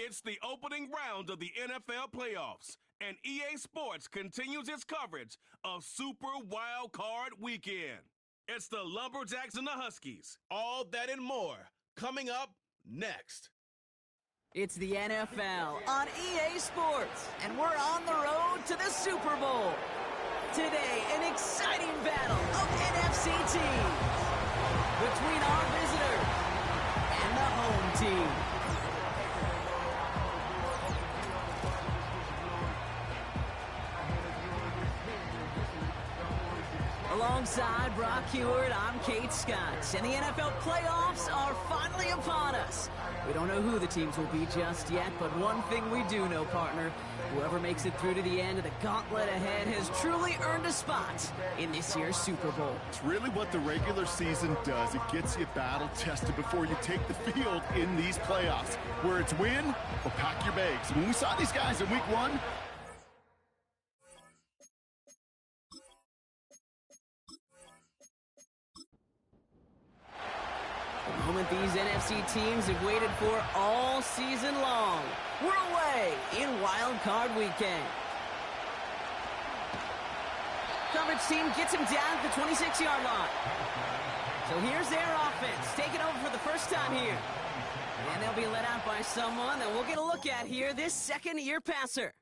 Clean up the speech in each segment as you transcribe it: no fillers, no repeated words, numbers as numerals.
It's the opening round of the NFL playoffs, and EA Sports continues its coverage of Super Wildcard Weekend. It's the Lumberjacks and the Huskies. All that and more coming up next. It's the NFL on EA Sports, and we're on the road to the Super Bowl. Today, an exciting battle of NFC teams between our visitors and the home team. Alongside Brock Heward, I'm Kate Scott, and the NFL playoffs are finally upon us. We don't know who the teams will be just yet, but one thing we do know, partner, whoever makes it through to the end of the gauntlet ahead has truly earned a spot in this year's Super Bowl. It's really what the regular season does. It gets you battle-tested before you take the field in these playoffs. Where it's win or pack your bags. When we saw these guys in week one, The moment these NFC teams have waited for all season long. We're away in Wildcard Weekend. Coverage team gets him down at the 26-yard line. So here's their offense, taking over for the first time here. And they'll be led out by someone that we'll get a look at here, this second-year passer.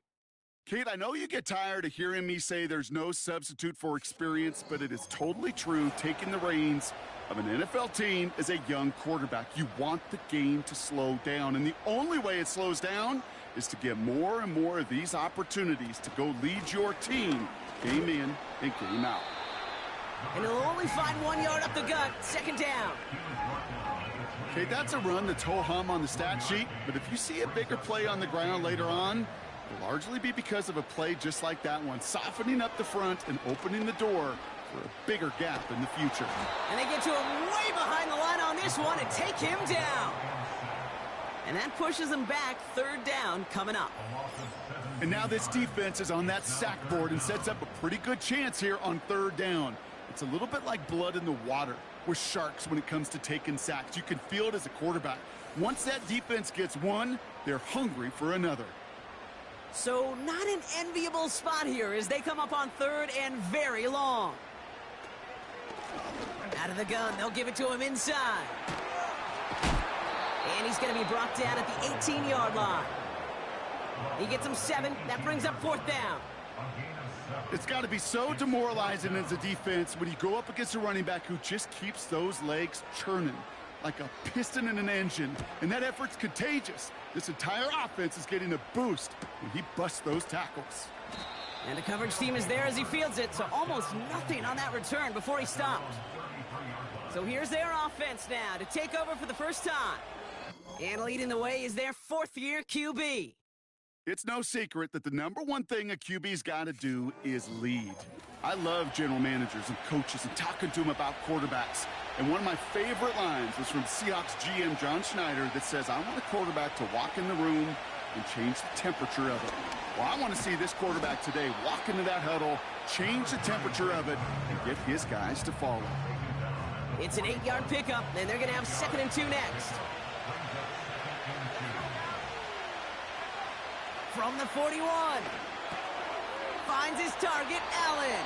Kate, I know you get tired of hearing me say there's no substitute for experience, but it is totally true. Taking the reins of an NFL team as a young quarterback, you want the game to slow down, and the only way it slows down is to get more and more of these opportunities to go lead your team game in and game out. And he'll only find 1 yard up the gut, second down. Okay, that's a run that's ho-hum on the stat sheet, but if you see a bigger play on the ground later on, it'll largely be because of a play just like that one, softening up the front and opening the door for a bigger gap in the future. And they get to him way behind the line on this one and take him down. And that pushes them back, third down coming up. And now this defense is on that sack board and sets up a pretty good chance here on third down. It's a little bit like blood in the water with sharks when it comes to taking sacks. You can feel it as a quarterback. Once that defense gets one, they're hungry for another. So not an enviable spot here as they come up on third and very long. Out of the gun, they'll give it to him inside. And he's going to be brought down at the 18-yard line. He gets him 7. That brings up fourth down. It's got to be so demoralizing as a defense when you go up against a running back who just keeps those legs churning like a piston in an engine, and that effort's contagious. This entire offense is getting a boost when he busts those tackles. And the coverage team is there as he fields it, so almost nothing on that return before he stopped. So here's their offense now to take over for the first time. And leading the way is their fourth-year QB. It's no secret that the number one thing a QB's got to do is lead. I love general managers and coaches and talking to them about quarterbacks. And one of my favorite lines was from Seahawks GM John Schneider that says, I want a quarterback to walk in the room and change the temperature of it. Well, I want to see this quarterback today walk into that huddle, change the temperature of it, and get his guys to follow. It's an 8-yard pickup, and they're going to have 2nd and 2 next. From the 41. Finds his target, Allen.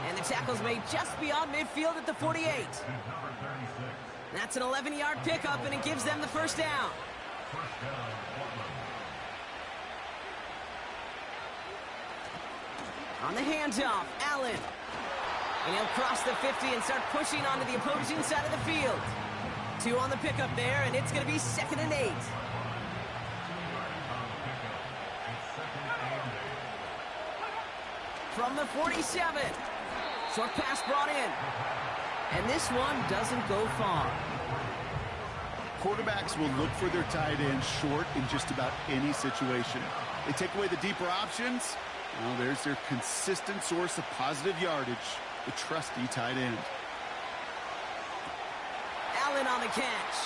And the tackle's made just beyond midfield at the 48. That's an 11-yard pickup, and it gives them the first down. On the handoff, Allen. And he'll cross the 50 and start pushing onto the opposing side of the field. 2 on the pickup there, and it's going to be 2nd and 8. From the 47. Short pass brought in. And this one doesn't go far. Quarterbacks will look for their tight end short in just about any situation. They take away the deeper options. Well, there's their consistent source of positive yardage, the trusty tight end. Allen on the catch.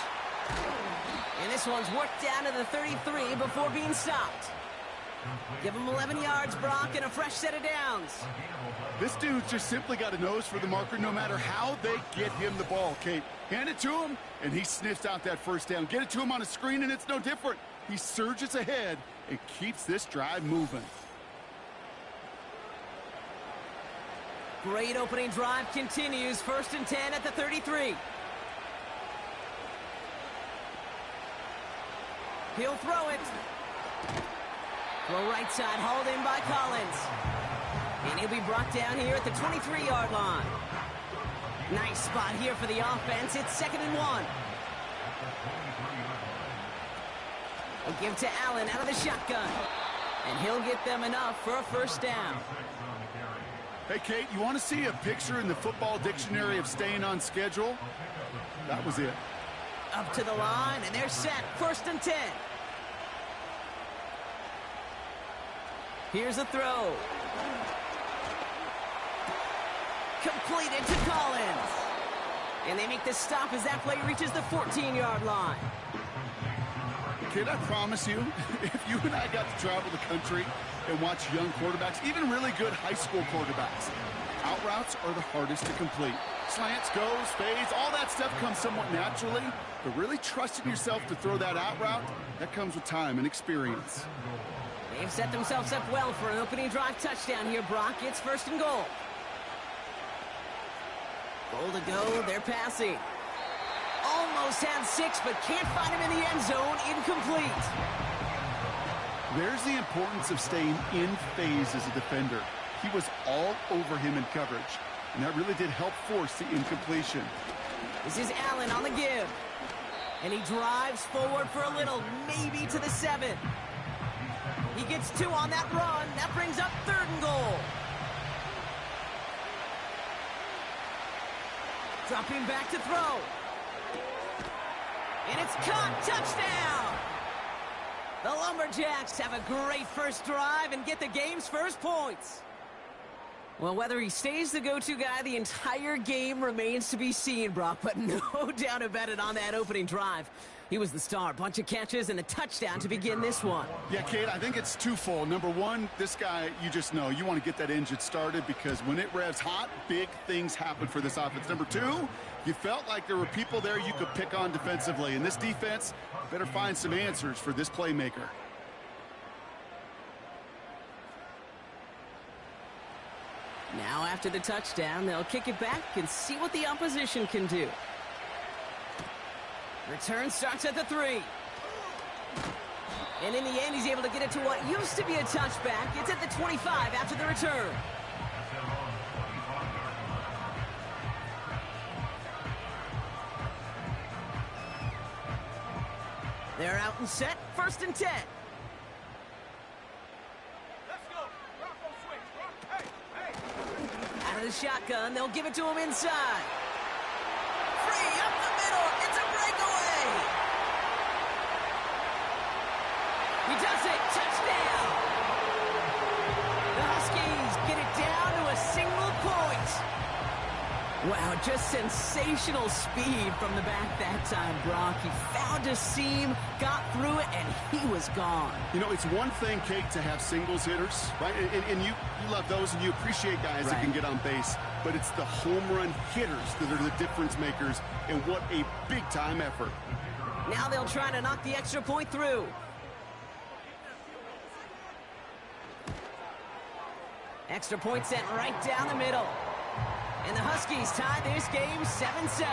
And this one's worked down to the 33 before being stopped. Give him 11 yards, Brock, and a fresh set of downs. This dude's just simply got a nose for the marker no matter how they get him the ball, Kate. Hand it to him, and he sniffs out that first down. Get it to him on a screen, and it's no different. He surges ahead and keeps this drive moving. Great opening drive continues. 1st and 10 at the 33. He'll throw it. Throw right side, hauled in by Collins. And he'll be brought down here at the 23-yard line. Nice spot here for the offense. It's 2nd and 1. They'll give to Allen out of the shotgun. And he'll get them enough for a 1st down. Hey, Kate, you want to see a picture in the football dictionary of staying on schedule? That was it. Up to the line, and they're set. 1st and 10. Here's a throw. Completed to Collins. And they make the stop as that play reaches the 14-yard line. Kid, I promise you, if you and I got to travel the country and watch young quarterbacks, even really good high school quarterbacks, out routes are the hardest to complete. Slants, goes, fades, all that stuff comes somewhat naturally, but really trusting yourself to throw that out route, that comes with time and experience. They've set themselves up well for an opening drive touchdown here, Brock. It's 1st and goal. Goal to go, they're passing. Almost had 6, but can't find him in the end zone. Incomplete. There's the importance of staying in phase as a defender. He was all over him in coverage, and that really did help force the incompletion. This is Allen on the give. And he drives forward for a little, maybe to the 7. He gets 2 on that run. That brings up 3rd and goal. Dropping back to throw. And it's caught. Touchdown! The Lumberjacks have a great first drive and get the game's first points. Well, whether he stays the go-to guy the entire game remains to be seen, Brock, but no doubt about it on that opening drive. He was the star. Bunch of catches and a touchdown to begin this one. Yeah, Kate, I think it's twofold. Number one, this guy, you just know, you want to get that engine started because when it revs hot, big things happen for this offense. Number two, you felt like there were people there you could pick on defensively. And this defense better find some answers for this playmaker. Now after the touchdown, they'll kick it back and see what the opposition can do. Return starts at the 3. And in the end, he's able to get it to what used to be a touchback. It's at the 25 after the return. They're out and set. 1st and 10. Out of the shotgun, they'll give it to him inside. Free up the middle. It's a breakaway. He does it. Touchdown. The Huskies get it down to a single point. Wow, just sensational speed from the back that time, Brock. He found a seam, got through it, and he was gone. You know, it's one thing, Kate, to have singles hitters, right? And you love those, and you appreciate guys that can get on base. But it's the home run hitters that are the difference makers, and what a big-time effort. Now they'll try to knock the extra point through. Extra point sent right down the middle. And the Huskies tie this game 7-7.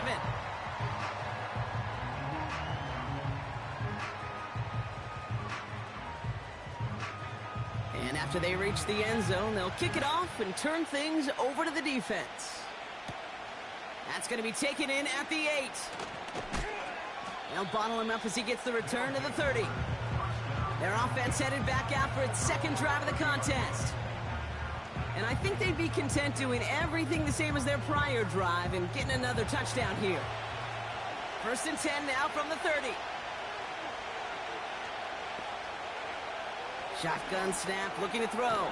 And after they reach the end zone, they'll kick it off and turn things over to the defense. That's going to be taken in at the 8. They'll bottle him up as he gets the return to the 30. Their offense headed back out for its second drive of the contest. And I think they'd be content doing everything the same as their prior drive and getting another touchdown here. 1st and 10 now from the 30. Shotgun snap, looking to throw.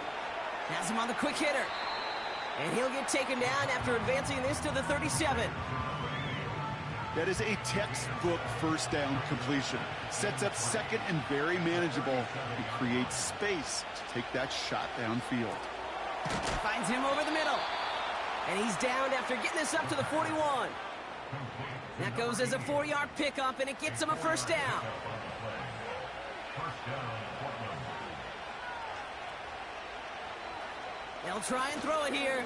Has him on the quick hitter. And he'll get taken down after advancing this to the 37. That is a textbook first down completion. Sets up second and very manageable and creates space to take that shot downfield. Finds him over the middle. And he's downed after getting this up to the 41. That goes as a 4-yard pickup, and it gets him a 1st down. They'll try and throw it here.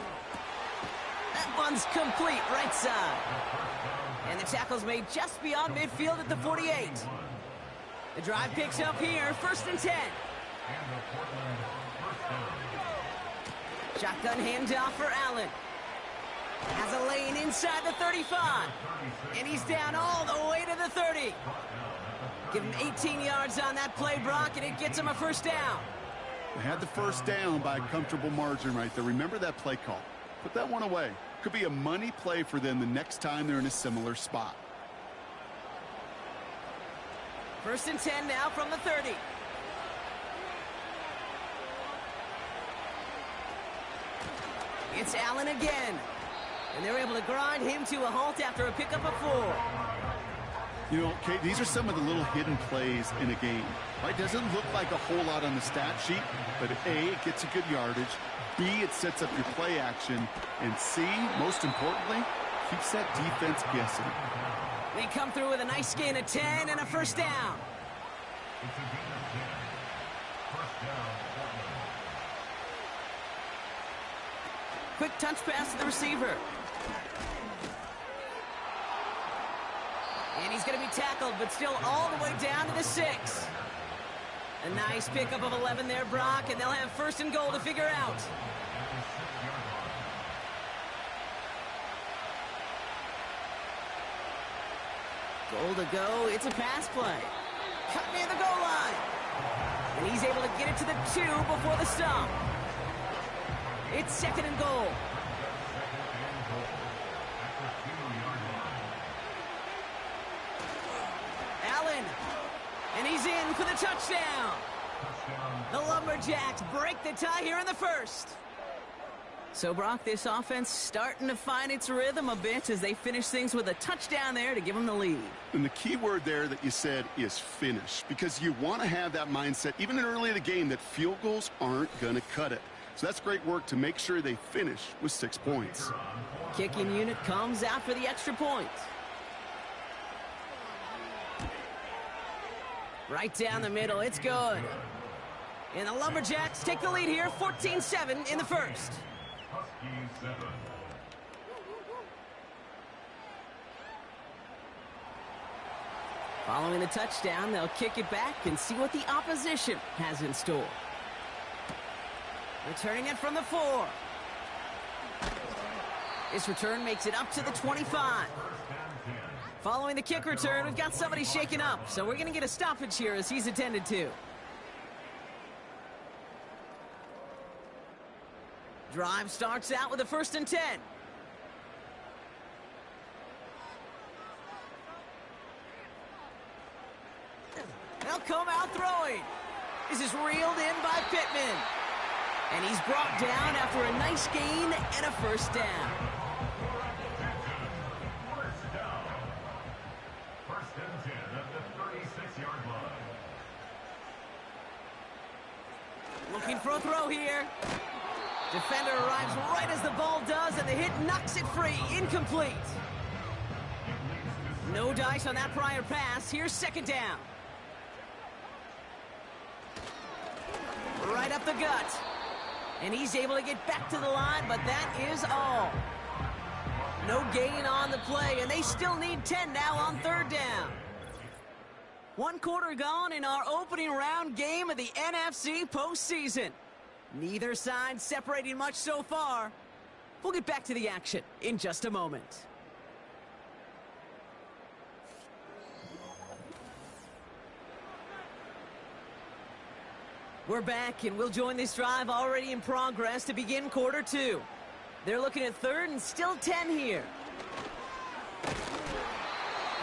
That one's complete, right side. And the tackle's made just beyond midfield at the 48. The drive picks up here, 1st and 10. Shotgun handoff for Allen. Has a lane inside the 35. And he's down all the way to the 30. Give him 18 yards on that play, Brock, and it gets him a 1st down. They had the 1st down by a comfortable margin right there. Remember that play call. Put that one away. Could be a money play for them the next time they're in a similar spot. 1st and 10 now from the 30. It's Allen again. And they're able to grind him to a halt after a pickup of 4. You know, Kate, these are some of the little hidden plays in a game. Right? Doesn't look like a whole lot on the stat sheet, but A, it gets a good yardage. B, it sets up your play action. And C, most importantly, keeps that defense guessing. They come through with a nice gain of 10 and a 1st down. Quick touch pass to the receiver. And he's going to be tackled, but still all the way down to the 6. A nice pickup of 11 there, Brock, and they'll have 1st and goal to figure out. Goal to go. It's a pass play. Cut near the goal line. And he's able to get it to the 2 before the stop. It's 2nd and goal. Allen. And he's in for the touchdown. The Lumberjacks break the tie here in the 1st. So, Brock, this offense starting to find its rhythm a bit as they finish things with a touchdown there to give them the lead. And the key word there that you said is finish, because you want to have that mindset, even in early in the game, that field goals aren't going to cut it. So that's great work to make sure they finish with 6 points. Kicking unit comes out for the extra point. Right down the middle, it's good. And the Lumberjacks take the lead here, 14-7 in the 1st. Following the touchdown, they'll kick it back and see what the opposition has in store. Returning it from the 4. This return makes it up to the 25. Following the kick return, we've got somebody shaken up, so we're going to get a stoppage here as he's attended to. Drive starts out with a 1st and 10. They'll come out throwing. This is reeled in by Pittman. And he's brought down after a nice gain and a 1st down. Looking for a throw here. Defender arrives right as the ball does, and the hit knocks it free. Incomplete. No dice on that prior pass. Here's 2nd down. Right up the gut. And he's able to get back to the line, but that is all. No gain on the play, and they still need 10 now on 3rd down. 1 quarter gone in our opening round game of the NFC postseason. Neither side separating much so far. We'll get back to the action in just a moment. We're back, and we'll join this drive already in progress to begin quarter 2. They're looking at 3rd and still 10 here.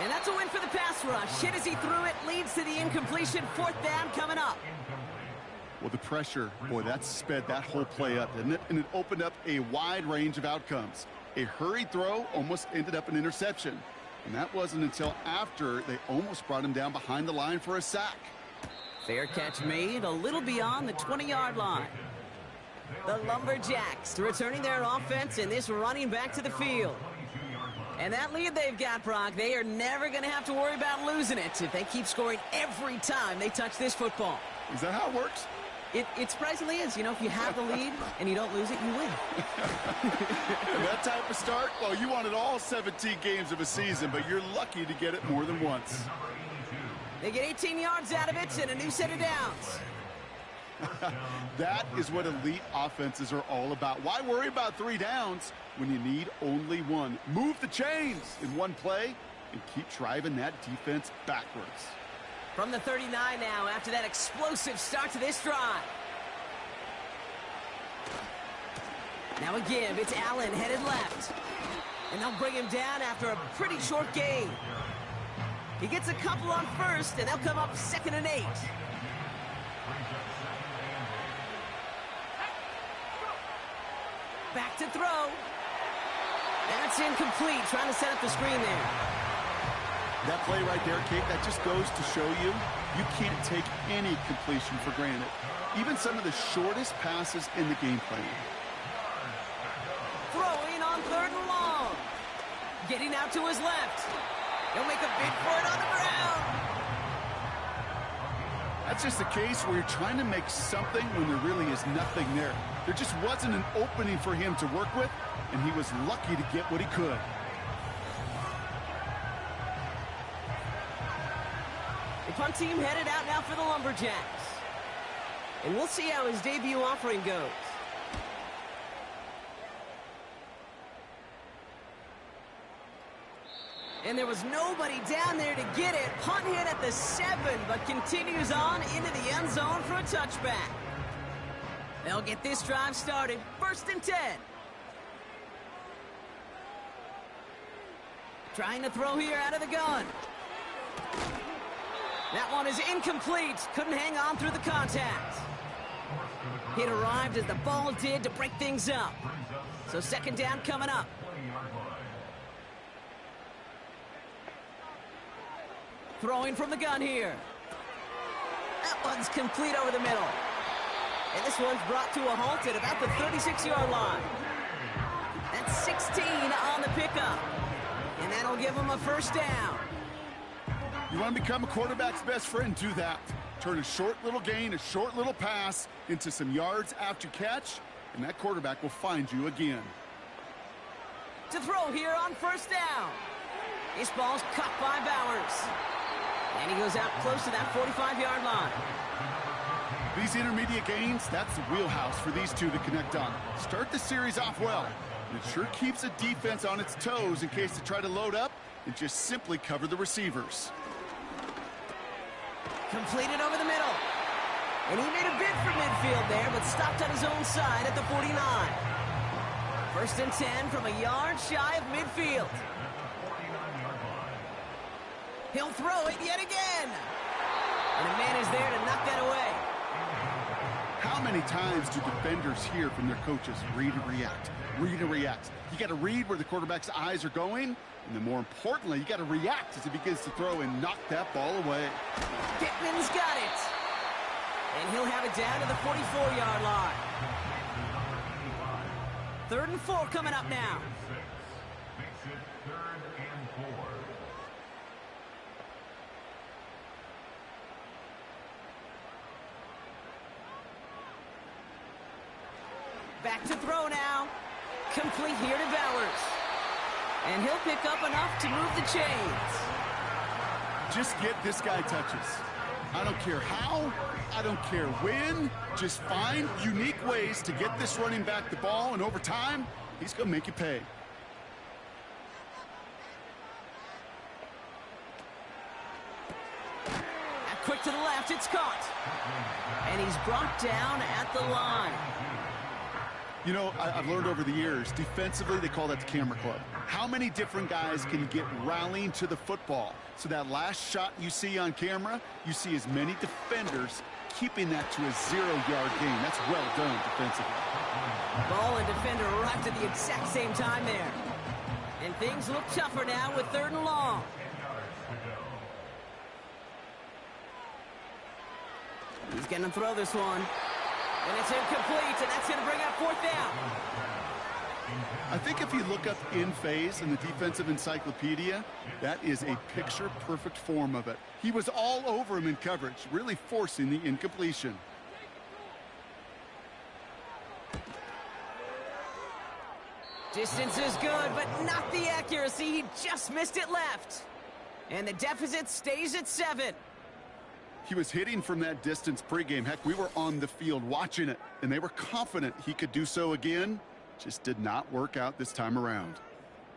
And that's a win for the pass rush. Hit as he threw it, leads to the incompletion. 4th down coming up. Well, the pressure, boy, that sped that whole play up, didn't it? And it opened up a wide range of outcomes. A hurried throw almost ended up an interception. And that wasn't until after they almost brought him down behind the line for a sack. Fair catch made a little beyond the 20-yard line. The Lumberjacks returning their offense, and this running back to the field. And that lead they've got, Brock, they are never going to have to worry about losing it if they keep scoring every time they touch this football. Is that how it works? It surprisingly is. You know, if you have the lead and you don't lose it, you win. And that type of start, well, you wanted all 17 games of a season, but you're lucky to get it more than once. They get 18 yards out of it and a new set of downs. That is what elite offenses are all about. Why worry about 3 downs when you need only 1? Move the chains in one play and keep driving that defense backwards. From the 39 now after that explosive start to this drive. Now again, it's Allen headed left. And they'll bring him down after a pretty short gain. He gets a couple on first, and they'll come up 2nd and 8. Back to throw. That's incomplete, trying to set up the screen there. That play right there, Kate, that just goes to show you, you can't take any completion for granted. Even some of the shortest passes in the game plan. Throwing on 3rd and long. Getting out to his left. He'll make a bid for it on the ground. That's just a case where you're trying to make something when there really is nothing there. There just wasn't an opening for him to work with, and he was lucky to get what he could. The punt team headed out now for the Lumberjacks. And we'll see how his debut offering goes. And there was nobody down there to get it. Punt hit at the 7, but continues on into the end zone for a touchback. They'll get this drive started. 1st and 10. Trying to throw here out of the gun. That one is incomplete. Couldn't hang on through the contact. It arrived as the ball did to break things up. So 2nd down coming up. Throwing from the gun here. That one's complete over the middle. And this one's brought to a halt at about the 36-yard line. That's 16 on the pickup. And that'll give them a 1st down. You want to become a quarterback's best friend? Do that. Turn a short little gain, a short little pass into some yards after catch, and that quarterback will find you again. To throw here on 1st down. This ball's cut by Bowers. And he goes out close to that 45-yard line. These intermediate gains, that's the wheelhouse for these two to connect on. Start the series off well. And it sure keeps the defense on its toes in case they try to load up and just simply cover the receivers. Completed over the middle. And he made a bid for midfield there, but stopped on his own side at the 49. 1st and 10 from a yard shy of midfield. He'll throw it yet again. And a man is there to knock that away. How many times do defenders hear from their coaches, read and react, read and react? You got to read where the quarterback's eyes are going, and then more importantly, you got to react as he begins to throw and knock that ball away. Pittman's got it. And he'll have it down to the 44-yard line. 3rd and 4 coming up now. Back to throw now. Complete here to Bowers. And he'll pick up enough to move the chains. Just get this guy touches. I don't care how, I don't care when. Just find unique ways to get this running back the ball, and over time, he's going to make you pay. Quick to the left, it's caught. And he's brought down at the line. You know, I've learned over the years, defensively, they call that the camera club. How many different guys can get rallying to the football? So that last shot you see on camera, you see as many defenders keeping that to a 0-yard gain. That's well done defensively. Ball and defender arrived at the exact same time there. And things look tougher now with 3rd and long. He's going to throw this one. And it's incomplete, and that's going to bring up 4th down. I think if you look up in phase in the defensive encyclopedia, that is a picture-perfect form of it. He was all over him in coverage, really forcing the incompletion. Distance is good, but not the accuracy. He just missed it left. And the deficit stays at 7. He was hitting from that distance pregame. Heck, we were on the field watching it, and they were confident he could do so again. Just did not work out this time around.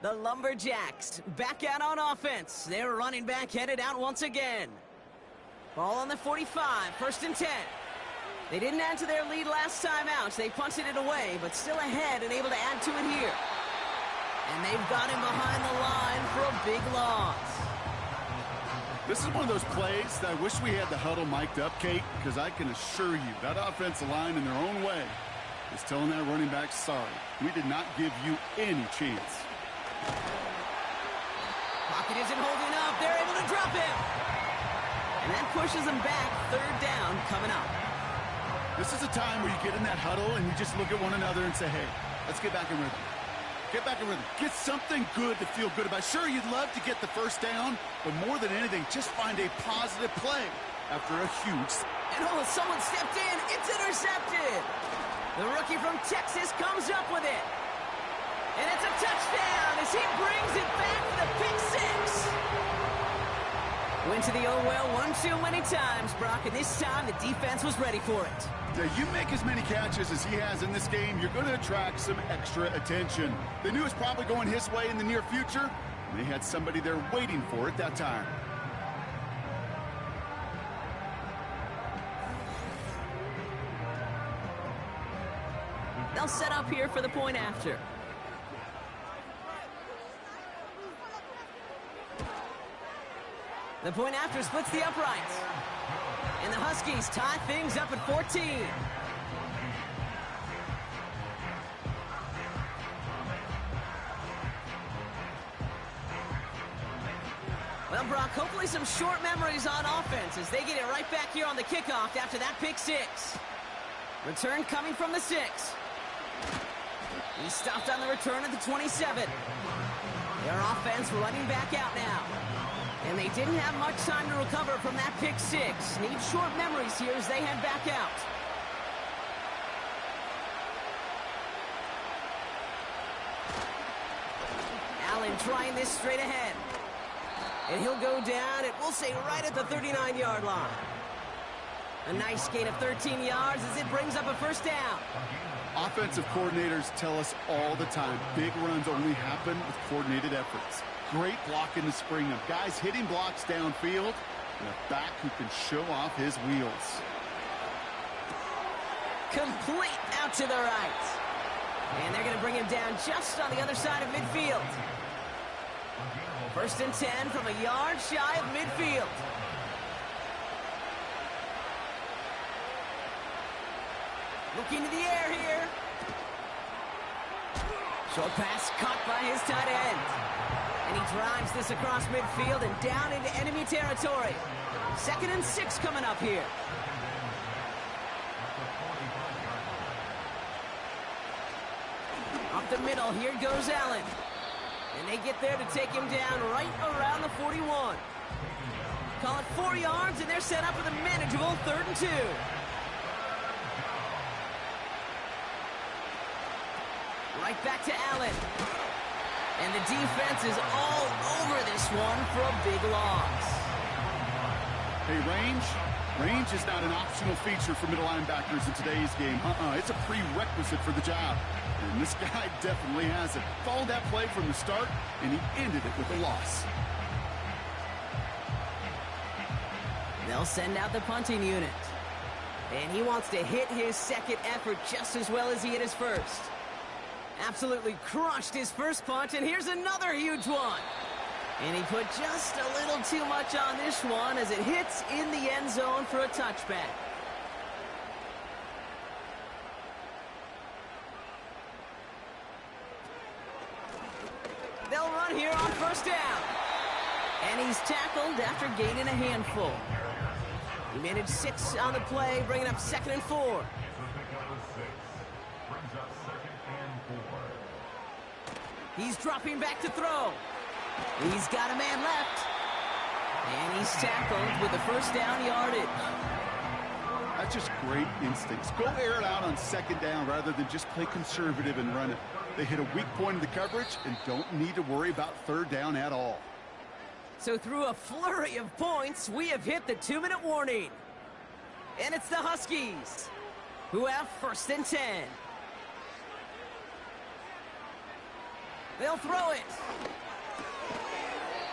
The Lumberjacks back out on offense. Their running back headed out once again. Ball on the 45, 1st and 10. They didn't add to their lead last time out. They punted it away, but still ahead and able to add to it here. And they've got him behind the line for a big loss. This is one of those plays that I wish we had the huddle mic'd up, Kate, because I can assure you that offensive line in their own way is telling that running back, sorry, we did not give you any chance. Pocket isn't holding up. They're able to drop him. And that pushes them back. 3rd down coming up. This is a time where you get in that huddle and you just look at one another and say, hey, let's get back in rhythm. Get back in rhythm. Get something good to feel good about. Sure, you'd love to get the 1st down, but more than anything, just find a positive play after a huge... And someone stepped in. It's intercepted. The rookie from Texas comes up with it. And it's a touchdown as he brings it back for the pick 6. Went to the old well one too many times, Brock, and this time the defense was ready for it. Now, you make as many catches as he has in this game, you're going to attract some extra attention. They knew it was probably going his way in the near future, and they had somebody there waiting for it that time. They'll set up here for the point after. The point after splits the uprights. And the Huskies tie things up at 14. Well, Brock, hopefully some short memories on offense as they get it right back here on the kickoff after that pick 6. Return coming from the 6. He stopped on the return at the 27. Their offense running back out now. And they didn't have much time to recover from that pick 6. Need short memories here as they head back out. Allen trying this straight ahead. And he'll go down, and we'll say right at the 39-yard line. A nice gain of 13 yards as it brings up a 1st down. Offensive coordinators tell us all the time, big runs only happen with coordinated efforts. Great blocking to spring them. Guys hitting blocks downfield, and a back who can show off his wheels. Complete out to the right. And they're going to bring him down just on the other side of midfield. 1st and 10 from a yard shy of midfield. Looking to the air here. Short pass caught by his tight end. And he drives this across midfield and down into enemy territory. 2nd and 6 coming up here. Up the middle, here goes Allen. And they get there to take him down right around the 41. Call it 4 yards, and they're set up with a manageable 3rd and 2. Right back to Allen. And the defense is all over this one for a big loss. Hey, range is not an optional feature for middle linebackers in today's game. It's a prerequisite for the job. And this guy definitely has it. Followed that play from the start, and he ended it with a loss. They'll send out the punting unit. And he wants to hit his 2nd effort just as well as he hit his 1st. Absolutely crushed his 1st punt, and here's another huge one. And he put just a little too much on this one as it hits in the end zone for a touchback. They'll run here on 1st down. And he's tackled after gaining a handful. He managed 6 on the play, bringing up 2nd and 4. He's dropping back to throw. He's got a man left. And he's tackled with the first down yardage. That's just great instincts. Go air it out on second down rather than just play conservative and run it. They hit a weak point in the coverage and don't need to worry about third down at all. So through a flurry of points, we have hit the 2-minute warning. And it's the Huskies who have first and 10. They'll throw it.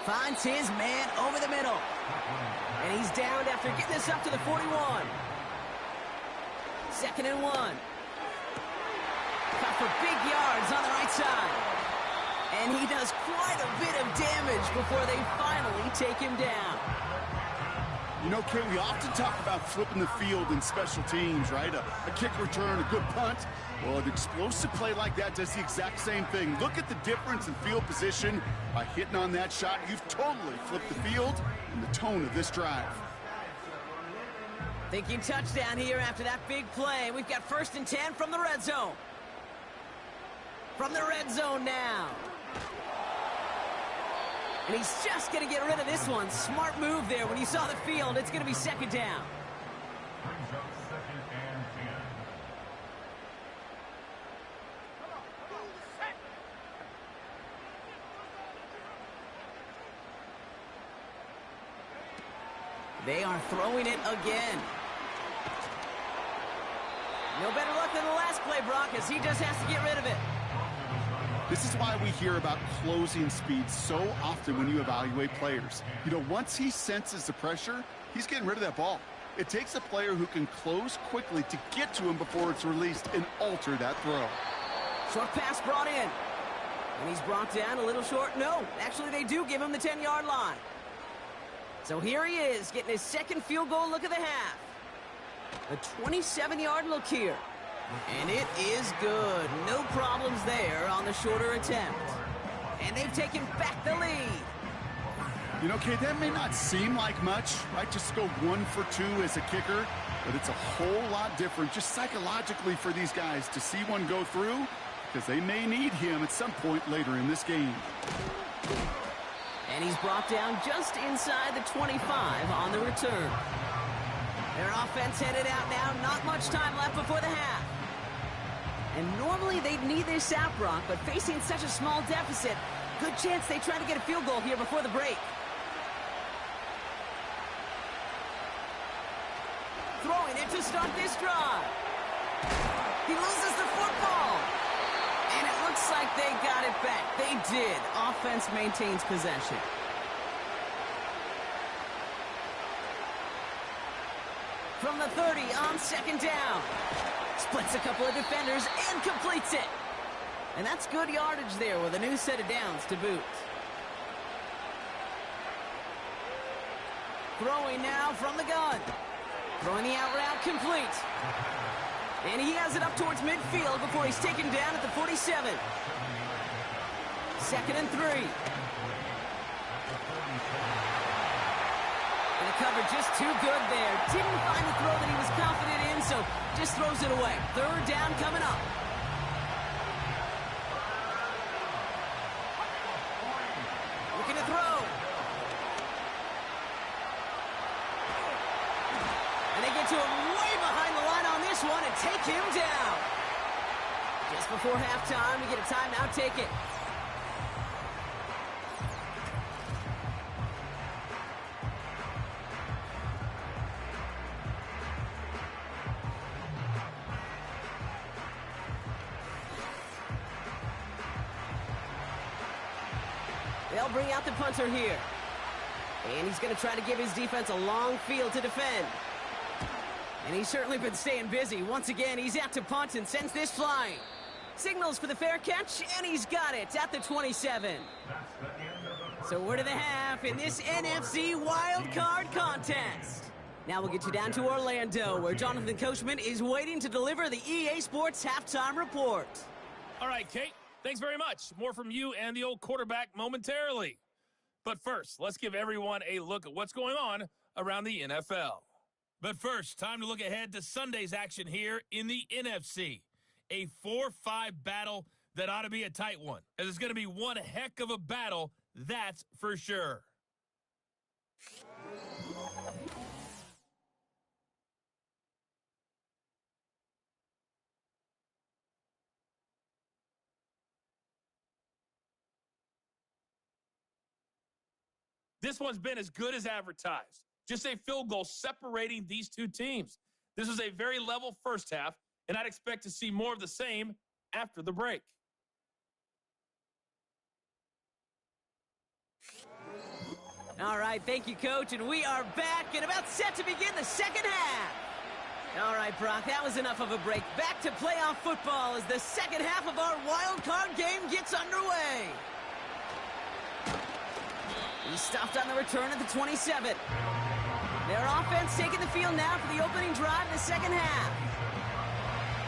Finds his man over the middle. And he's downed after getting this up to the 41. Second and 1. Cut for big yards on the right side. And he does quite a bit of damage before they finally take him down. You know, Kay, we often talk about flipping the field in special teams, right? A kick return, a good punt. Well, an explosive play like that does the exact same thing. Look at the difference in field position. By hitting on that shot, you've totally flipped the field and the tone of this drive. Thinking touchdown here after that big play. We've got first and 10 from the red zone. From the red zone now. And he's just going to get rid of this one. Smart move there. When you saw the field, it's going to be second down. They are throwing it again. No better luck than the last play, Brock, as he just has to get rid of it. This is why we hear about closing speed so often when you evaluate players. You know, once he senses the pressure, he's getting rid of that ball. It takes a player who can close quickly to get to him before it's released and alter that throw. Short pass brought in. And he's brought down a little short. No, actually they do give him the 10-yard line. So here he is, getting his second field goal look of the half. A 27-yard look here. And it is good. No problems there on the shorter attempt. And they've taken back the lead. You know, Kay, that may not seem like much, right? Just go 1 for 2 as a kicker, but it's a whole lot different just psychologically for these guys to see one go through because they may need him at some point later in this game. And he's brought down just inside the 25 on the return. Their offense headed out now. Not much time left before the half. And normally they'd need this out, Brock, but facing such a small deficit, good chance they try to get a field goal here before the break. Throwing it to start this drive. He loses the football. And it looks like they got it back. They did. Offense maintains possession. From the 30 on second down. Splits a couple of defenders and completes it. And that's good yardage there with a new set of downs to boot. Throwing now from the gun. Throwing the out route complete. And he has it up towards midfield before he's taken down at the 47. Second and 3. And the cover just too good there. Didn't find the throw that he was confident in, so just throws it away. Third down coming up. Looking to throw. And they get to him way behind the line on this one and take him down. Just before halftime, we get a timeout. Take it. They'll bring out the punter here. And he's going to try to give his defense a long field to defend. And he's certainly been staying busy. Once again, he's out to punt and sends this flying. Signals for the fair catch, and he's got it at the 27. So we're to the half in this NFC Wildcard contest. Now we'll get you down to Orlando, where Jonathan Coachman is waiting to deliver the EA Sports halftime report. All right, Kate. Thanks very much. More from you and the old quarterback momentarily. But first, let's give everyone a look at what's going on around the NFL. But first, time to look ahead to Sunday's action here in the NFC. A 4-5 battle that ought to be a tight one, as it's going to be one heck of a battle, that's for sure. This one's been as good as advertised. Just a field goal separating these two teams. This was a very level first half, and I'd expect to see more of the same after the break. All right, thank you, Coach, and we are back and about set to begin the second half. All right, Brock, that was enough of a break. Back to playoff football as the second half of our wild card game gets underway. He's stopped on the return at the 27. Their offense taking the field now for the opening drive in the second half.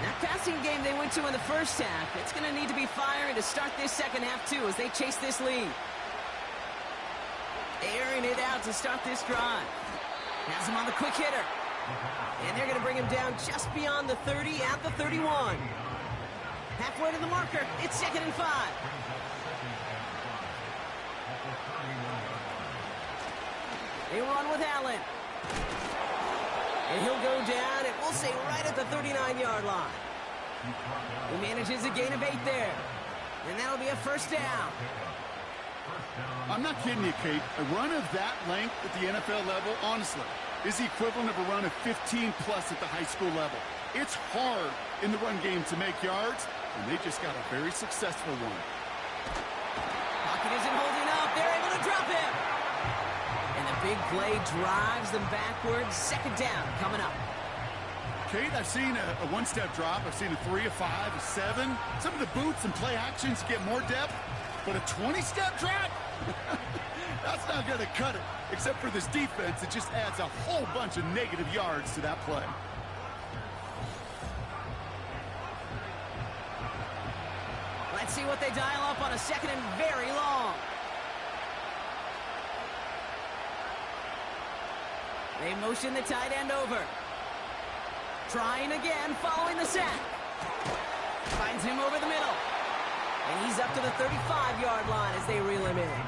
That passing game they went to in the first half, it's going to need to be firing to start this second half, too, as they chase this lead. Airing it out to start this drive. Has him on the quick hitter. And they're going to bring him down just beyond the 30 at the 31. Halfway to the marker, it's 2nd and 5. They run with Allen. And he'll go down, and we'll say right at the 39-yard line. He manages a gain of 8 there. And that'll be a first down. I'm not kidding you, Kate. A run of that length at the NFL level, honestly, is the equivalent of a run of 15-plus at the high school level. It's hard in the run game to make yards, and they just got a very successful one. Pocket isn't holding up. They're able to drop him. And the big play drives them backwards. Second down coming up. Kate, I've seen a one-step drop. I've seen a 3, a 5, a 7. Some of the boots and play actions get more depth, but a 20-step drop? That's not going to cut it. Except for this defense, it just adds a whole bunch of negative yards to that play. Let's see what they dial up on a second and very long. They motion the tight end over. Trying again, following the sack. Finds him over the middle. And he's up to the 35-yard line as they reel him in.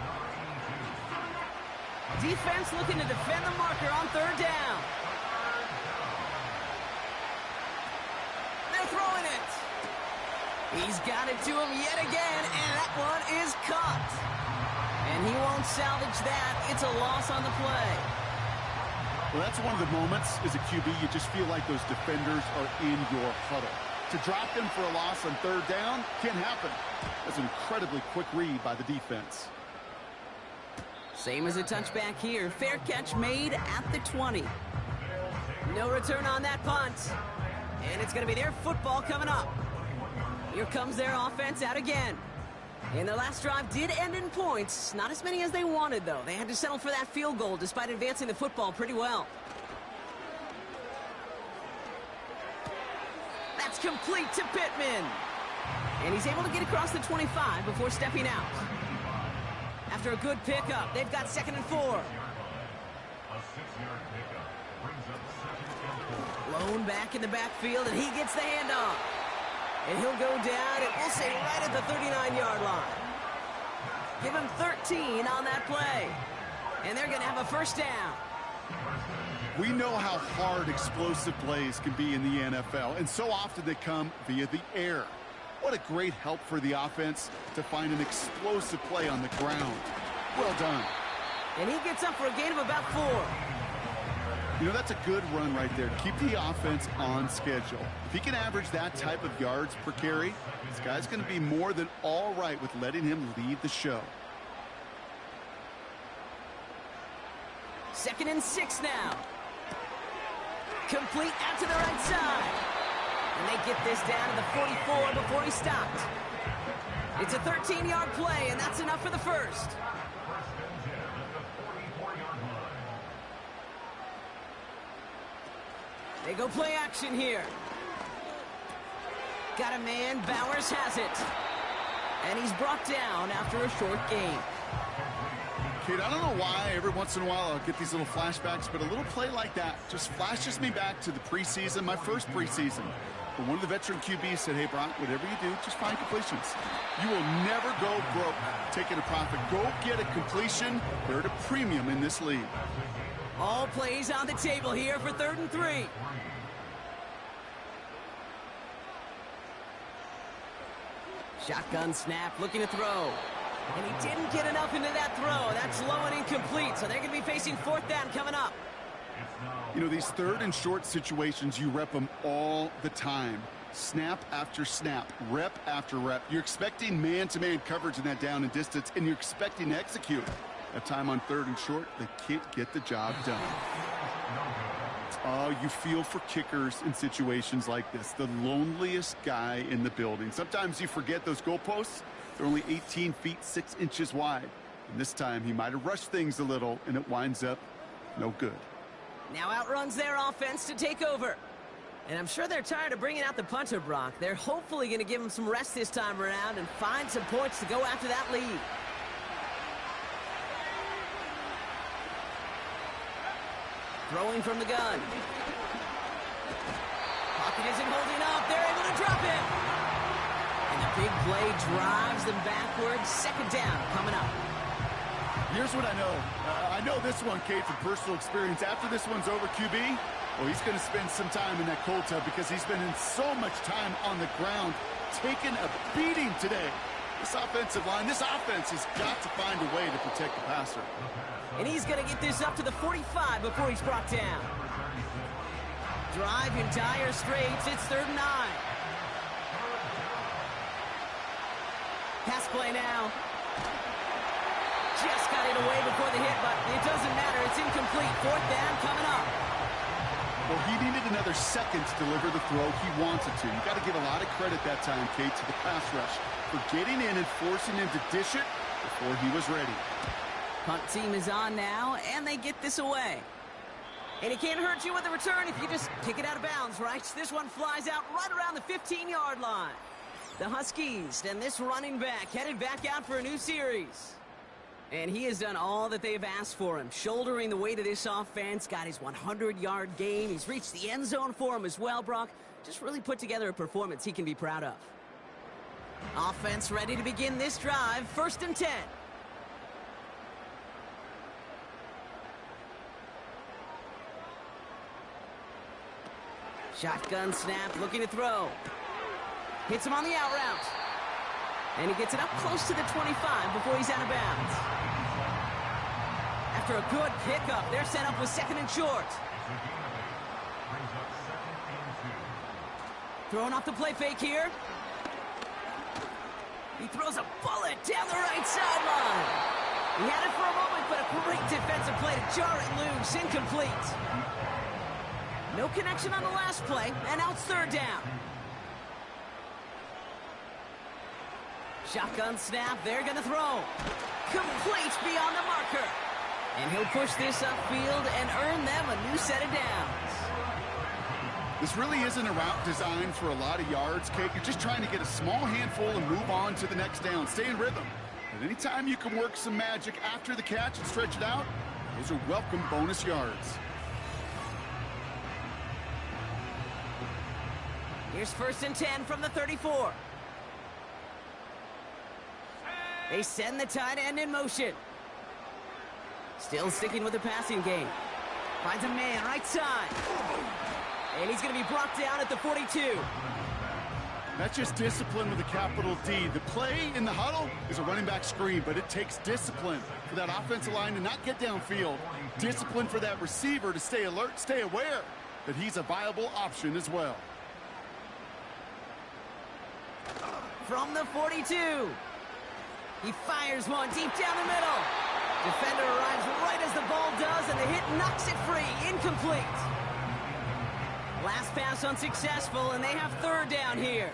Defense looking to defend the marker on third down. They're throwing it. He's got it to him yet again, and that one is caught. And he won't salvage that. It's a loss on the play. Well, that's one of the moments as a QB, you just feel like those defenders are in your huddle. To drop them for a loss on third down can't happen. That's an incredibly quick read by the defense. Same as a touchback here. Fair catch made at the 20. No return on that punt. And it's going to be their football coming up. Here comes their offense out again. And their last drive did end in points. Not as many as they wanted, though. They had to settle for that field goal despite advancing the football pretty well. That's complete to Pittman. And he's able to get across the 25 before stepping out. After a good pickup, they've got 2nd and 4. Blown back in the backfield, and he gets the handoff. And he'll go down, and we'll say right at the 39-yard line. Give him 13 on that play. And they're going to have a first down. We know how hard explosive plays can be in the NFL, and so often they come via the air. What a great help for the offense to find an explosive play on the ground. Well done. And he gets up for a gain of about 4. You know, that's a good run right there. Keep the offense on schedule. If he can average that type of yards per carry, this guy's going to be more than all right with letting him lead the show. 2nd and 6 now. Complete out to the right side. And they get this down to the 44 before he stopped. It's a 13-yard play, and that's enough for the first. They go play action here. Got a man, Bowers has it. And he's brought down after a short gain. Kate, I don't know why every once in a while I'll get these little flashbacks, but a little play like that just flashes me back to the preseason, my first preseason. But one of the veteran QBs said, hey, Brock, whatever you do, just find completions. You will never go broke taking a profit. Go get a completion. They're at a premium in this league. All plays on the table here for 3rd and 3. Shotgun snap, looking to throw. And he didn't get enough into that throw. That's low and incomplete, so they're going to be facing 4th down coming up. You know, these 3rd and short situations, you rep them all the time. Snap after snap, rep after rep. You're expecting man-to-man coverage in that down and distance, and you're expecting to execute. That time on 3rd and short, they can't get the job done. Oh, you feel for kickers in situations like this. The loneliest guy in the building. Sometimes you forget those goalposts. They're only 18 feet 6 inches wide. And this time he might have rushed things a little, and it winds up no good. Now outruns their offense to take over. And I'm sure they're tired of bringing out the punter, Brock. They're hopefully going to give him some rest this time around and find some points to go after that lead. Throwing from the gun. Pocket isn't holding up. They're able to drop it. And the big play drives them backwards. 2nd down coming up. Here's what I know. I know this one, Kate, from personal experience. After this one's over, QB, well, he's going to spend some time in that cold tub because he's been in so much time on the ground, taking a beating today. This offensive line, this offense has got to find a way to protect the passer. And he's going to get this up to the 45 before he's brought down. Drive in dire straits. It's 3rd and 9. Pass play now. Just got it away before the hit, but it doesn't matter. It's incomplete. 4th down coming up. Well, he needed another second to deliver the throw he wanted to. You got to give a lot of credit that time, Kate, to the pass rush for getting in and forcing him to dish it before he was ready. Punt team is on now, and they get this away. And it can't hurt you with the return if you just kick it out of bounds, right? This one flies out right around the 15-yard line. The Huskies and this running back headed back out for a new series. And he has done all that they have asked for him, shouldering the weight of this offense, got his 100-yard game. He's reached the end zone for him as well, Brock. Just really put together a performance he can be proud of. Offense ready to begin this drive. 1st and 10. Shotgun snap, looking to throw. Hits him on the out route. And he gets it up close to the 25 before he's out of bounds. After a good pickup, they're set up with 2nd and short. Throwing off the play fake here. He throws a bullet down the right sideline. He had it for a moment, but a great defensive play to jar it loose. Incomplete. No connection on the last play, and now it's 3rd down. Shotgun snap, they're going to throw. Complete beyond the marker. And he'll push this upfield and earn them a new set of downs. This really isn't a route designed for a lot of yards, Kate. You're just trying to get a small handful and move on to the next down. Stay in rhythm. But anytime you can work some magic after the catch and stretch it out, those are welcome bonus yards. Here's 1st and 10 from the 34. They send the tight end in motion. Still sticking with the passing game. Finds a man right side. And he's going to be brought down at the 42. That's just discipline with a capital D. The play in the huddle is a running back screen, but it takes discipline for that offensive line to not get downfield. Discipline for that receiver to stay alert, stay aware that he's a viable option as well. From the 42. He fires one deep down the middle. Defender arrives right as the ball does, and the hit knocks it free. Incomplete. Last pass unsuccessful, and they have 3rd down here.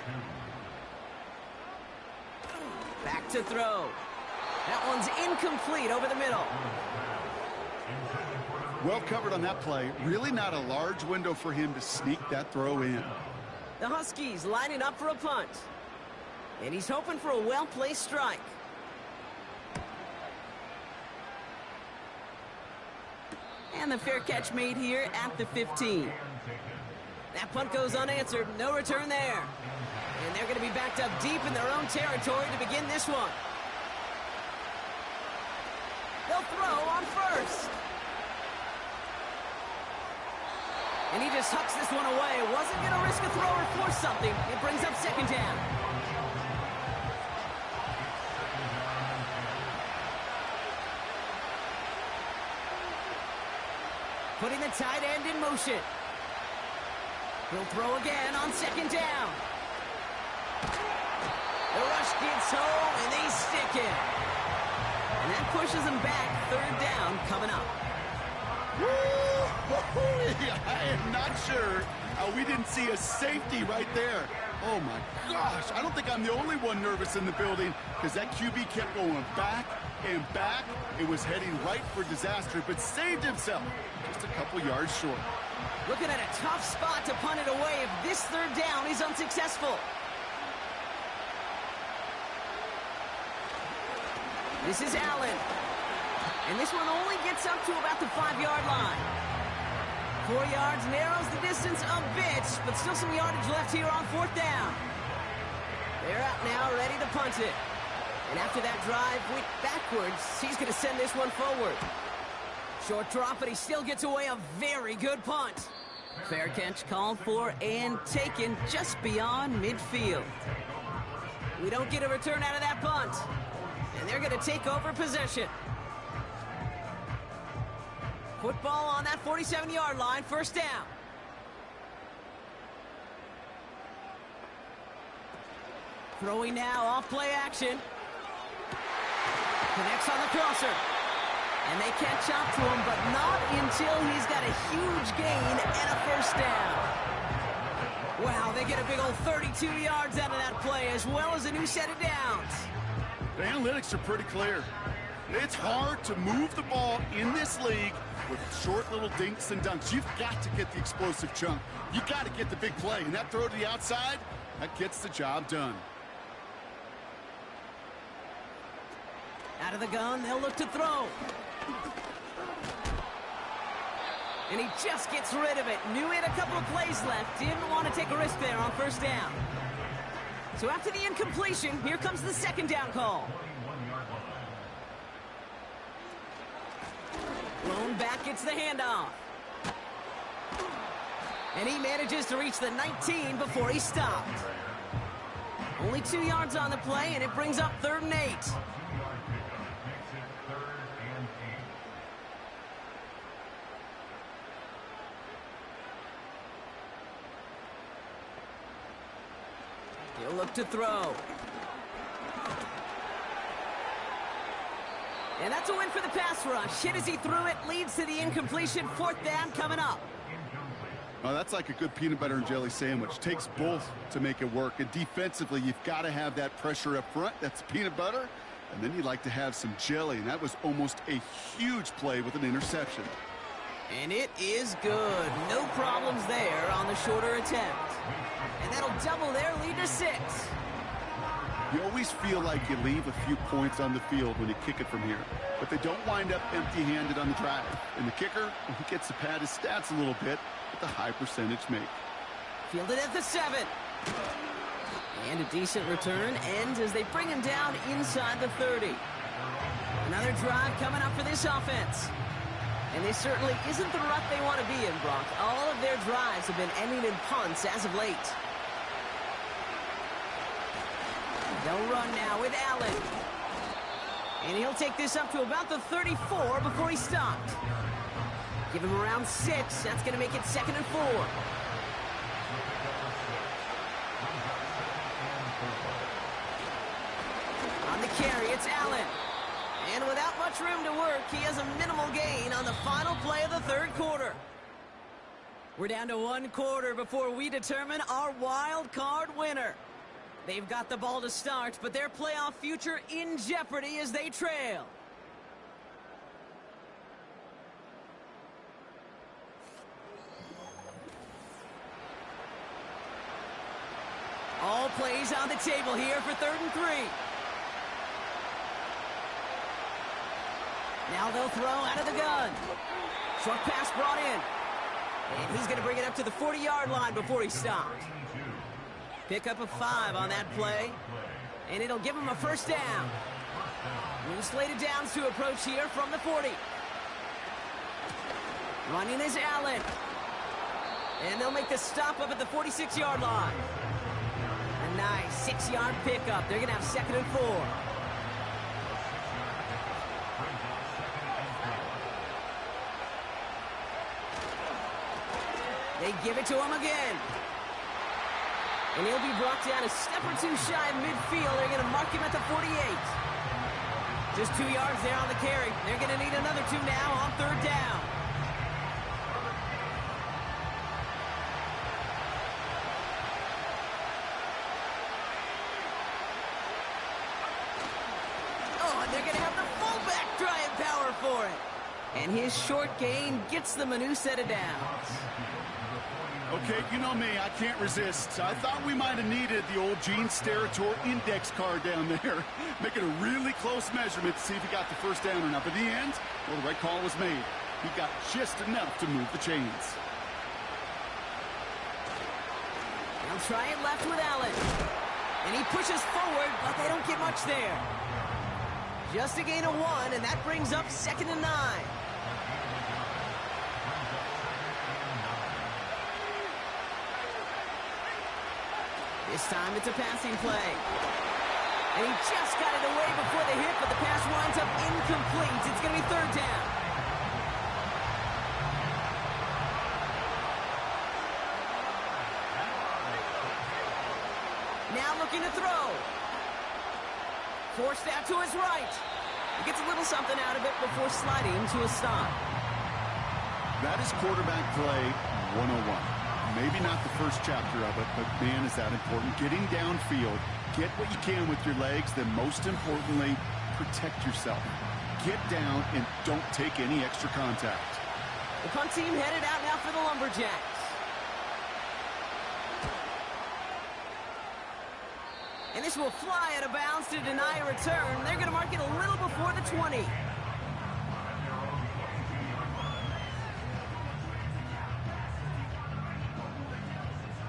Back to throw. That one's incomplete over the middle. Well covered on that play. Really not a large window for him to sneak that throw in. The Huskies lining up for a punt. And he's hoping for a well-placed strike. And the fair catch made here at the 15. That punt goes unanswered. No return there. And they're going to be backed up deep in their own territory to begin this one. They'll throw on first. And he just hucks this one away. Wasn't going to risk a throw or force something. It brings up second down. Putting the tight end in motion. He'll throw again on second down. The rush gets home, and they stick it. And that pushes them back. Third down coming up. I am not sure how we didn't see a safety right there. Oh, my gosh. I don't think I'm the only one nervous in the building because that QB kept going back and back. It was heading right for disaster, but saved himself just a couple yards short. Looking at a tough spot to punt it away if this third down is unsuccessful. This is Allen. And this one only gets up to about the 5-yard line. 4 yards narrows the distance a bit, but still some yardage left here on fourth down. They're out now, ready to punt it. And after that drive went backwards, he's going to send this one forward. Short drop, but he still gets away a very good punt. Fair catch called for and taken just beyond midfield. We don't get a return out of that punt. And they're going to take over possession. Football on that 47-yard line, first down. Throwing now, off play action. Connects on the crosser. And they catch up to him, but not until he's got a huge gain and a first down. Wow, they get a big old 32 yards out of that play, as well as a new set of downs. The analytics are pretty clear. It's hard to move the ball in this league with short little dinks and dunks. You've got to get the explosive chunk. You've got to get the big play. And that throw to the outside, that gets the job done. Out of the gun, they'll look to throw. And he just gets rid of it. Knew he had a couple of plays left. Didn't want to take a risk there on first down. So after the incompletion, here comes the second down call. Blown back, gets the handoff. And he manages to reach the 19 before he stopped. Only 2 yards on the play, and it brings up 3rd and 8. He'll look to throw. And that's a win for the pass rush. Hit as he threw it, leads to the incompletion. 4th down coming up. Oh, that's like a good peanut butter and jelly sandwich. Takes both to make it work. And defensively, you've got to have that pressure up front. That's peanut butter. And then you'd like to have some jelly. And that was almost a huge play with an interception. And it is good. No problems there on the shorter attempt. And that'll double their lead to 6. You always feel like you leave a few points on the field when you kick it from here. But they don't wind up empty-handed on the drive. And the kicker, he gets to pad his stats a little bit with a high percentage make. Fielded at the 7. And a decent return ends as they bring him down inside the 30. Another drive coming up for this offense. And this certainly isn't the rut they want to be in, Brock. All of their drives have been ending in punts as of late. They'll run now with Allen. And he'll take this up to about the 34 before he stopped. Give him around 6. That's going to make it 2nd and 4. On the carry, it's Allen. And without much room to work, he has a minimal gain on the final play of the 3rd quarter. We're down to 1 quarter before we determine our wild card winner. They've got the ball to start, but their playoff future in jeopardy as they trail. All plays on the table here for 3rd and 3. Now they'll throw out of the gun. Short pass brought in. And he's going to bring it up to the 40-yard line before he stopped. Pick up a 5 on that play, and it'll give him a first down. New slated downs to approach here from the 40. Running is Allen. And they'll make the stop up at the 46-yard line. A nice 6-yard pickup. They're going to have 2nd and 4. They give it to him again. And he'll be brought down a step or two shy of midfield. They're going to mark him at the 48. Just 2 yards there on the carry. They're going to need another 2 now on 3rd down. Oh, and they're going to have the fullback trying power for it. And his short gain gets them a new set of downs. Okay, you know me, I can't resist. I thought we might have needed the old Gene Steratore index card down there. Making a really close measurement to see if he got the first down or not. But in the end, well, the right call was made. He got just enough to move the chains. They'll try it left with Allen. And he pushes forward, but they don't get much there. Just a gain of 1, and that brings up 2nd and 9. This time it's a passing play. And he just got it away before the hit, but the pass winds up incomplete. It's going to be 3rd down. Now looking to throw. Forced out to his right. He gets a little something out of it before sliding to a stop. That is quarterback play 101. Maybe not the first chapter of it, but man, is that important. Getting downfield, get what you can with your legs, then most importantly, protect yourself. Get down and don't take any extra contact. The punt team headed out now for the Lumberjacks. And this will fly out of bounds to deny a return. They're going to mark it a little before the 20.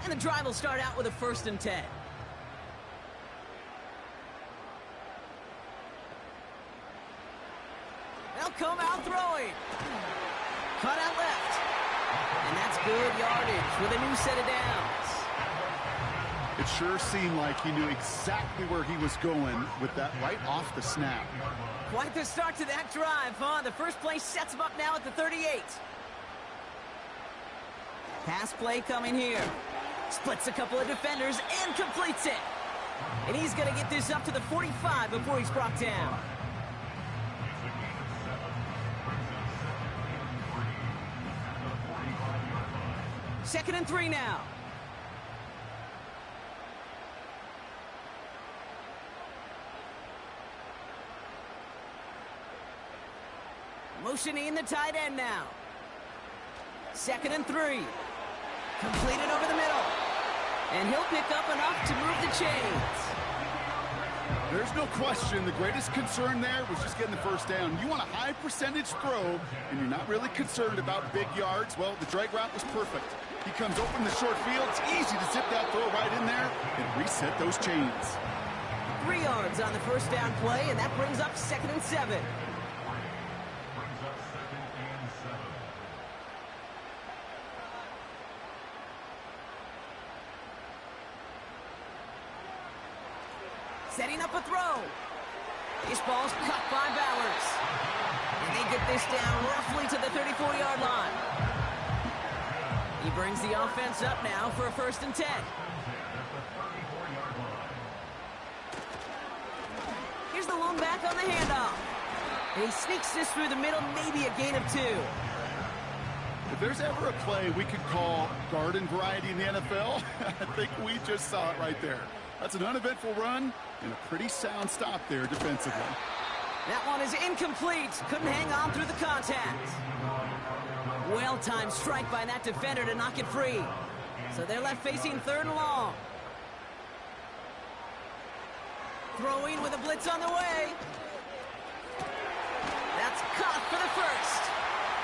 And the drive will start out with a 1st and 10. They'll come out throwing. Cut out left. And that's good yardage with a new set of downs. It sure seemed like he knew exactly where he was going with that right off the snap. Quite the start to that drive, huh? The first play sets him up now at the 38. Pass play coming here. Splits a couple of defenders and completes it. And he's going to get this up to the 45 before he's brought down. Second and 3 now. Motioning the tight end now. 2nd and 3. Completed over the middle. And he'll pick up enough to move the chains. There's no question the greatest concern there was just getting the first down. You want a high percentage throw, and you're not really concerned about big yards. Well, the drag route was perfect. He comes open the short field. It's easy to zip that throw right in there and reset those chains. 3 yards on the first down play, and that brings up 2nd and 7. Setting up a throw. This ball's cut by Bowers. And they get this down roughly to the 34-yard line. He brings the offense up now for a 1st and 10. Here's the lone back on the handoff. And he sneaks this through the middle, maybe a gain of 2. If there's ever a play we could call garden variety in the NFL, I think we just saw it right there. That's an uneventful run and a pretty sound stop there defensively. That one is incomplete. Couldn't hang on through the contact. Well-timed strike by that defender to knock it free. So they're left facing 3rd and long. Throwing with a blitz on the way. That's caught for the first.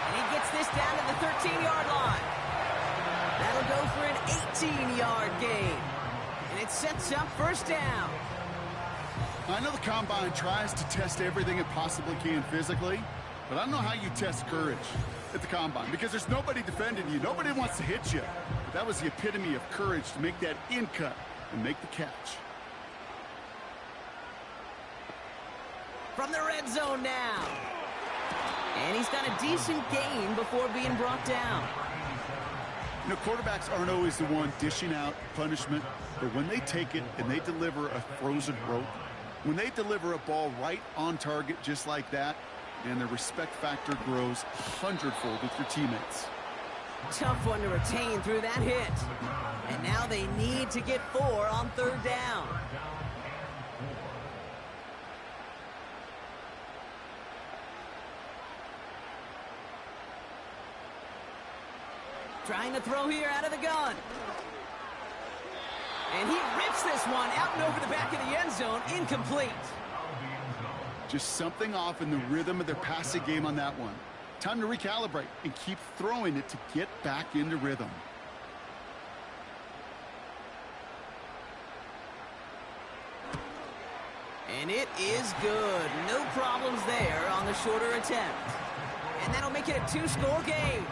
And he gets this down to the 13-yard line. That'll go for an 18-yard gain. And it sets up first down. I know the Combine tries to test everything it possibly can physically, but I don't know how you test courage at the Combine because there's nobody defending you. Nobody wants to hit you. But that was the epitome of courage to make that in cut and make the catch. From the red zone now. And he's got a decent gain before being brought down. You know, quarterbacks aren't always the one dishing out punishment, but when they take it and they deliver a frozen rope, when they deliver a ball right on target just like that, and the respect factor grows hundredfold with your teammates. Tough one to retain through that hit. And now they need to get 4 on third down. Trying to throw here out of the gun. And he rips this one out and over the back of the end zone. Incomplete. Just something off in the rhythm of their passing game on that one. Time to recalibrate and keep throwing it to get back into rhythm. And it is good. No problems there on the shorter attempt. And that'll make it a 2-score game.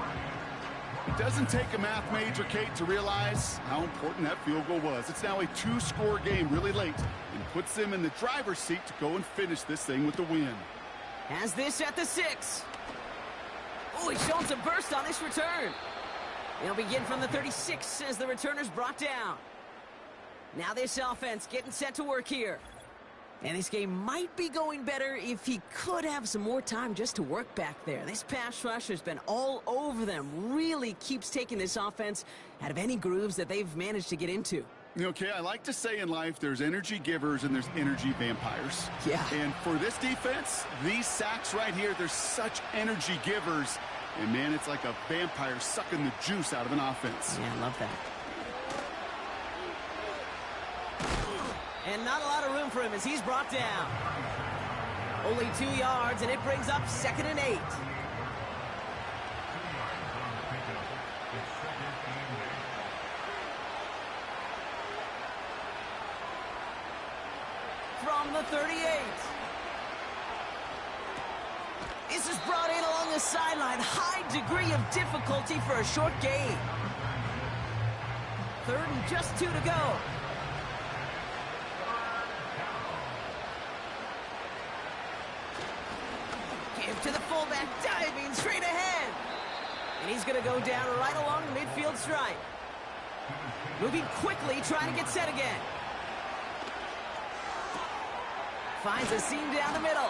It doesn't take a math major, Kate, to realize how important that field goal was. It's now a 2-score game really late and puts them in the driver's seat to go and finish this thing with the win. Has this at the 6. Oh, he's showing some burst on this return. They'll begin from the 36 as the returner's brought down. Now this offense getting set to work here. And this game might be going better if he could have some more time just to work back there. This pass rush has been all over them. Really keeps taking this offense out of any grooves that they've managed to get into. Okay, I like to say in life there's energy givers and there's energy vampires. Yeah. And for this defense, these sacks right here, they're such energy givers. And, man, it's like a vampire sucking the juice out of an offense. Yeah, I love that. And not a lot of room for him as he's brought down. Only 2 yards, and it brings up 2nd and 8. From the 38. This is brought in along the sideline. High degree of difficulty for a short gain. 3rd and just 2 to go. Give to the fullback, diving straight ahead. And he's going to go down right along the midfield stripe. Moving quickly, trying to get set again. Finds a seam down the middle.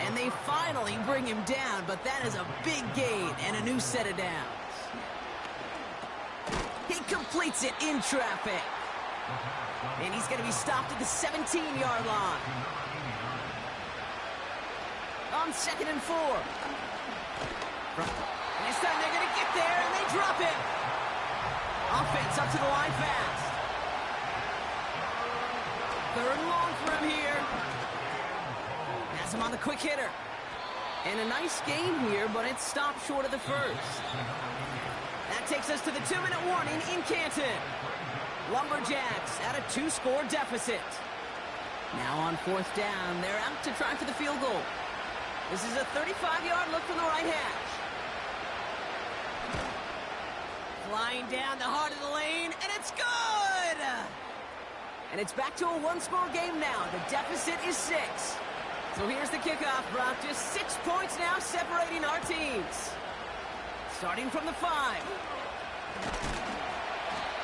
And they finally bring him down, but that is a big gain and a new set of downs. He completes it in traffic. And he's going to be stopped at the 17-yard line. On 2nd and 4. And this time they're going to get there, and they drop it. Offense up to the line fast. 3rd and long for him here. Has him on the quick hitter. And a nice gain here, but it's stopped short of the first. That takes us to the 2-minute warning in Canton. Lumberjacks at a 2-score deficit. Now on 4th down, they're out to try for the field goal. This is a 35-yard look from the right hash. Flying down the heart of the lane, and it's good! And it's back to a 1-score game now. The deficit is 6. So here's the kickoff, Brock. Just 6 points now separating our teams. Starting from the 5.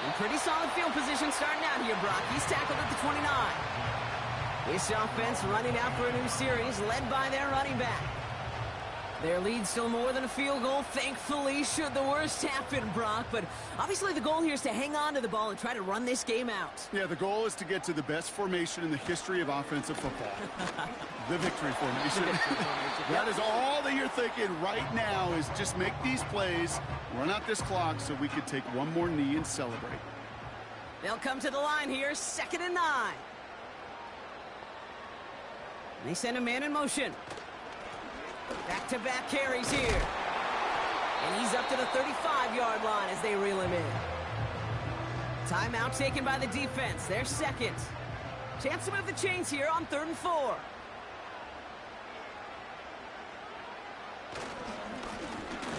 In pretty solid field position starting out here, Brock. He's tackled at the 29. This offense running out for a new series, led by their running back. Their lead still more than a field goal, thankfully, should the worst happen, Brock. But obviously the goal here is to hang on to the ball and try to run this game out. Yeah, the goal is to get to the best formation in the history of offensive football. The victory formation. That is all that you're thinking right now is just make these plays, run out this clock so we can take one more knee and celebrate. They'll come to the line here, 2nd and 9. They send a man in motion. Back-to-back carries here. And he's up to the 35-yard line as they reel him in. Timeout taken by the defense. Their second. Chance to move the chains here on 3rd and 4.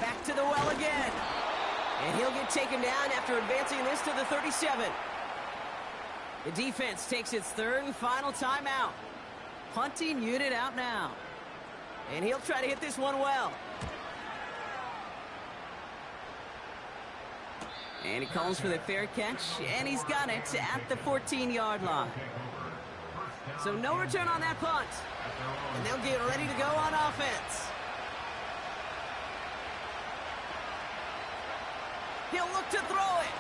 Back to the well again. And he'll get taken down after advancing this to the 37. The defense takes its 3rd and final timeout. Punting unit out now. And he'll try to hit this one well. And he calls for the fair catch, and he's got it at the 14-yard line. So no return on that punt. And they'll get ready to go on offense. He'll look to throw it.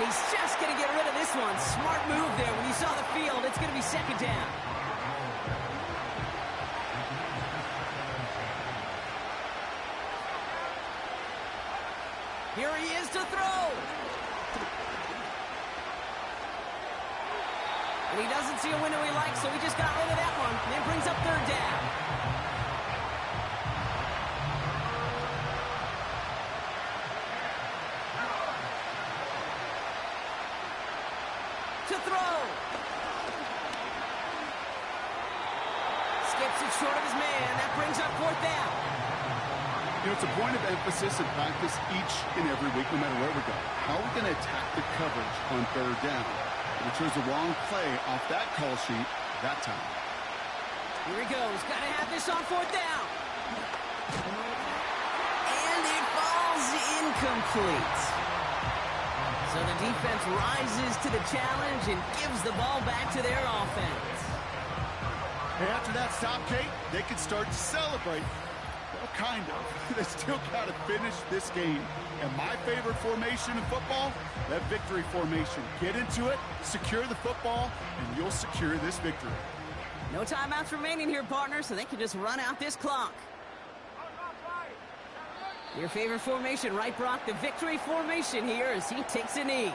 He's just going to get rid of this one. Smart move there when you saw the field. It's going to be 2nd down. Here he is to throw. And he doesn't see a window he likes, so he just got rid of that one. And brings up 3rd down. To throw. Skips it short of his man. That brings up 4th down. You know, it's a point of emphasis in practice each and every week, no matter where we go. How are we going to attack the coverage on 3rd down? We chose the wrong play off that call sheet that time. Here he goes. Got to have this on 4th down. And it falls incomplete. So the defense rises to the challenge and gives the ball back to their offense. And after that stop, Kate, they can start to celebrate. Well, kind of. They still got to finish this game. And my favorite formation in football, that victory formation. Get into it, secure the football, and you'll secure this victory. No timeouts remaining here, partner, so they can just run out this clock. Your favorite formation, right, Brock? The victory formation here as he takes a knee.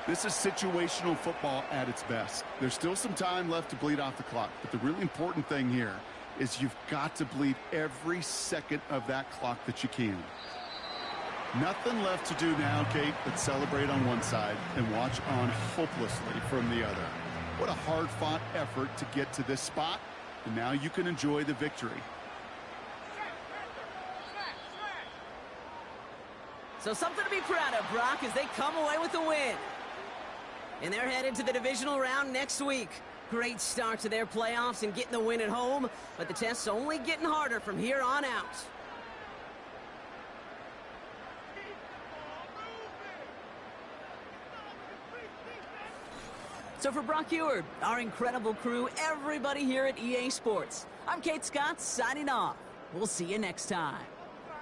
This is situational football at its best. There's still some time left to bleed off the clock, but the really important thing here is you've got to bleed every second of that clock that you can. Nothing left to do now, Kate, but celebrate on one side and watch on hopelessly from the other. What a hard-fought effort to get to this spot, and now you can enjoy the victory. So something to be proud of, Brock, as they come away with the win. And they're headed to the divisional round next week. Great start to their playoffs and getting the win at home, but the test's only getting harder from here on out. So for Brock Eward, our incredible crew, everybody here at EA Sports, I'm Kate Scott signing off. We'll see you next time.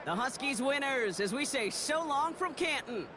The Huskies winners as we say so long from Canton.